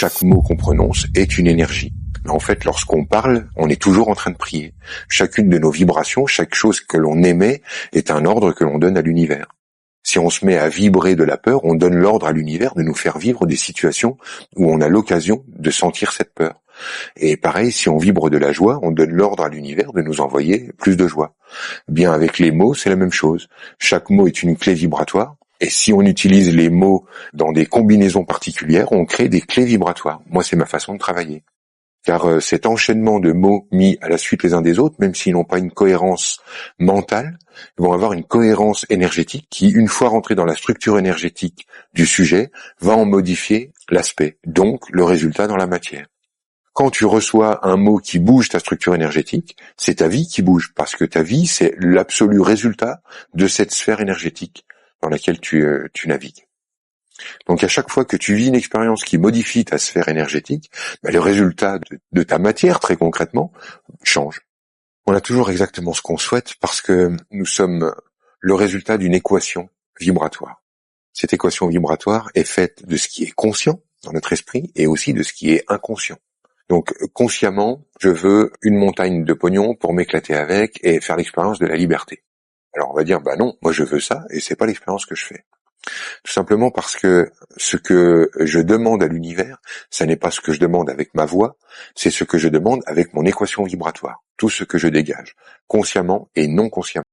Chaque mot qu'on prononce est une énergie. En fait, lorsqu'on parle, on est toujours en train de prier. Chacune de nos vibrations, chaque chose que l'on émet est un ordre que l'on donne à l'univers. Si on se met à vibrer de la peur, on donne l'ordre à l'univers de nous faire vivre des situations où on a l'occasion de sentir cette peur. Et pareil, si on vibre de la joie, on donne l'ordre à l'univers de nous envoyer plus de joie. Bien, avec les mots, c'est la même chose. Chaque mot est une clé vibratoire. Et si on utilise les mots dans des combinaisons particulières, on crée des clés vibratoires. Moi, c'est ma façon de travailler. Car cet enchaînement de mots mis à la suite les uns des autres, même s'ils n'ont pas une cohérence mentale, ils vont avoir une cohérence énergétique qui, une fois rentré dans la structure énergétique du sujet, va en modifier l'aspect, donc le résultat dans la matière. Quand tu reçois un mot qui bouge ta structure énergétique, c'est ta vie qui bouge, parce que ta vie, c'est l'absolu résultat de cette sphère énergétique dans laquelle tu navigues. Donc à chaque fois que tu vis une expérience qui modifie ta sphère énergétique, le résultat de ta matière, très concrètement, change. On a toujours exactement ce qu'on souhaite parce que nous sommes le résultat d'une équation vibratoire. Cette équation vibratoire est faite de ce qui est conscient dans notre esprit et aussi de ce qui est inconscient. Donc consciemment, je veux une montagne de pognon pour m'éclater avec et faire l'expérience de la liberté. Alors on va dire, non, moi je veux ça et c'est pas l'expérience que je fais. Tout simplement parce que ce que je demande à l'univers, ça n'est pas ce que je demande avec ma voix, c'est ce que je demande avec mon équation vibratoire, tout ce que je dégage, consciemment et non consciemment.